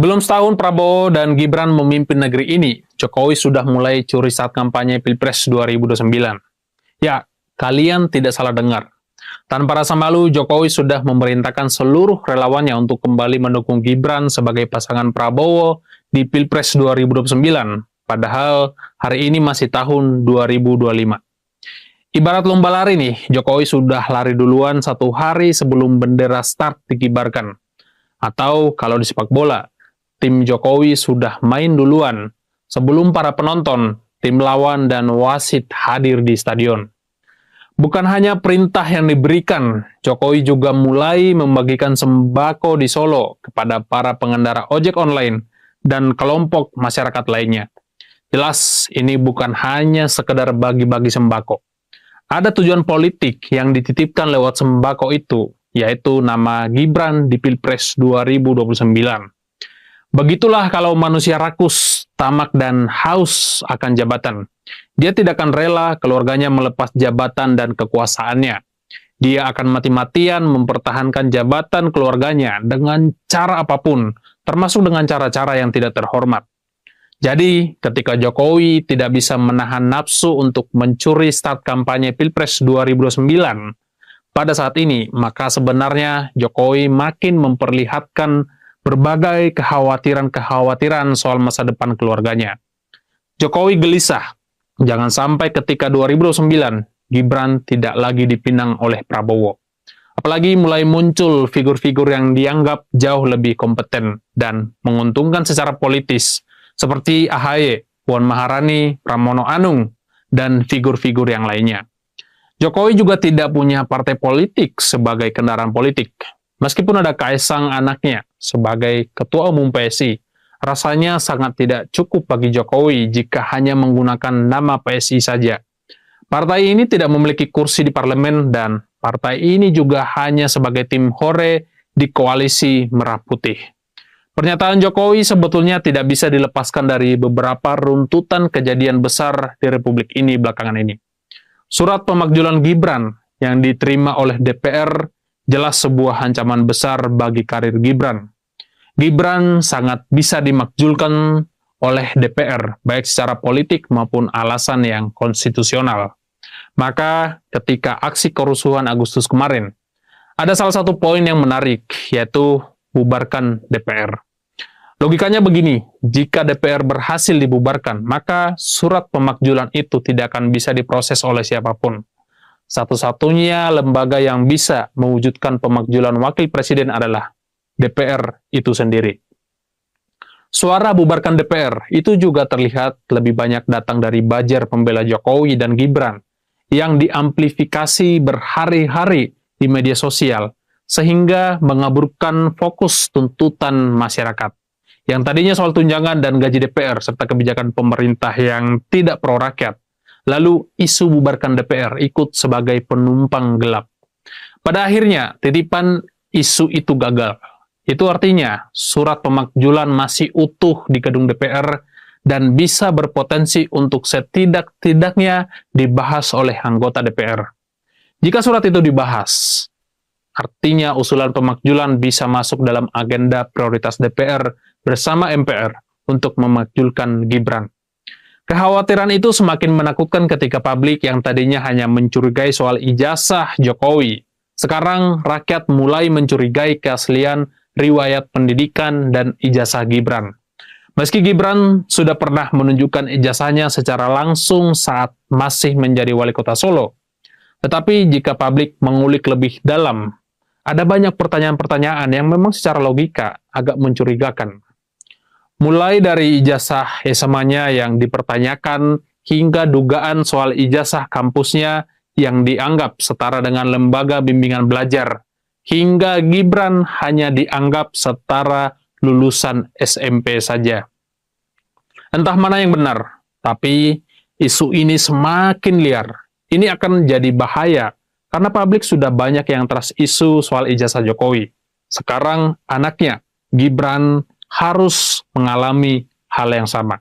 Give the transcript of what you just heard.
Belum setahun Prabowo dan Gibran memimpin negeri ini, Jokowi sudah mulai curi saat kampanye Pilpres 2029. Ya, kalian tidak salah dengar. Tanpa rasa malu, Jokowi sudah memerintahkan seluruh relawannya untuk kembali mendukung Gibran sebagai pasangan Prabowo di Pilpres 2029. Padahal hari ini masih tahun 2025. Ibarat lomba lari nih, Jokowi sudah lari duluan 1 hari sebelum bendera start dikibarkan. Atau kalau di sepak bola, tim Jokowi sudah main duluan sebelum para penonton, tim lawan, dan wasit hadir di stadion. Bukan hanya perintah yang diberikan, Jokowi juga mulai membagikan sembako di Solo kepada para pengendara ojek online dan kelompok masyarakat lainnya. Jelas, ini bukan hanya sekedar bagi-bagi sembako. Ada tujuan politik yang dititipkan lewat sembako itu, yaitu nama Gibran di Pilpres 2029. Begitulah kalau manusia rakus, tamak, dan haus akan jabatan. Dia tidak akan rela keluarganya melepas jabatan dan kekuasaannya. Dia akan mati-matian mempertahankan jabatan keluarganya dengan cara apapun, termasuk dengan cara-cara yang tidak terhormat. Jadi, ketika Jokowi tidak bisa menahan nafsu untuk mencuri start kampanye Pilpres 2029, pada saat ini, maka sebenarnya Jokowi makin memperlihatkan berbagai kekhawatiran-kekhawatiran soal masa depan keluarganya. Jokowi gelisah, jangan sampai ketika 2029, Gibran tidak lagi dipinang oleh Prabowo. Apalagi mulai muncul figur-figur yang dianggap jauh lebih kompeten dan menguntungkan secara politis, seperti AHY, Puan Maharani, Pramono Anung, dan figur-figur yang lainnya. Jokowi juga tidak punya partai politik sebagai kendaraan politik. Meskipun ada Kaisang anaknya sebagai Ketua Umum PSI, rasanya sangat tidak cukup bagi Jokowi jika hanya menggunakan nama PSI saja. Partai ini tidak memiliki kursi di parlemen dan partai ini juga hanya sebagai tim hore di koalisi Merah Putih. Pernyataan Jokowi sebetulnya tidak bisa dilepaskan dari beberapa runtutan kejadian besar di Republik ini belakangan ini. Surat pemakzulan Gibran yang diterima oleh DPR jelas sebuah ancaman besar bagi karir Gibran. Gibran sangat bisa dimakzulkan oleh DPR, baik secara politik maupun alasan yang konstitusional. Maka ketika aksi kerusuhan Agustus kemarin, ada salah satu poin yang menarik, yaitu bubarkan DPR. Logikanya begini, jika DPR berhasil dibubarkan, maka surat pemakzulan itu tidak akan bisa diproses oleh siapapun. Satu-satunya lembaga yang bisa mewujudkan pemakzulan wakil presiden adalah DPR itu sendiri. Suara bubarkan DPR itu juga terlihat lebih banyak datang dari buzzer pembela Jokowi dan Gibran yang diamplifikasi berhari-hari di media sosial sehingga mengaburkan fokus tuntutan masyarakat. Yang tadinya soal tunjangan dan gaji DPR serta kebijakan pemerintah yang tidak pro rakyat. Lalu isu bubarkan DPR ikut sebagai penumpang gelap. Pada akhirnya, titipan isu itu gagal. Itu artinya surat pemakzulan masih utuh di gedung DPR dan bisa berpotensi untuk setidak-tidaknya dibahas oleh anggota DPR. Jika surat itu dibahas, artinya usulan pemakzulan bisa masuk dalam agenda prioritas DPR bersama MPR untuk memakzulkan Gibran. Kekhawatiran itu semakin menakutkan ketika publik yang tadinya hanya mencurigai soal ijazah Jokowi, sekarang rakyat mulai mencurigai keaslian riwayat pendidikan dan ijazah Gibran. Meski Gibran sudah pernah menunjukkan ijazahnya secara langsung saat masih menjadi wali kota Solo, tetapi jika publik mengulik lebih dalam, ada banyak pertanyaan-pertanyaan yang memang secara logika agak mencurigakan. Mulai dari ijazah SMA-nya yang dipertanyakan hingga dugaan soal ijazah kampusnya yang dianggap setara dengan lembaga bimbingan belajar, hingga Gibran hanya dianggap setara lulusan SMP saja. Entah mana yang benar, tapi isu ini semakin liar. Ini akan jadi bahaya karena publik sudah banyak yang trust isu soal ijazah Jokowi. Sekarang anaknya, Gibran, harus mengalami hal yang sama.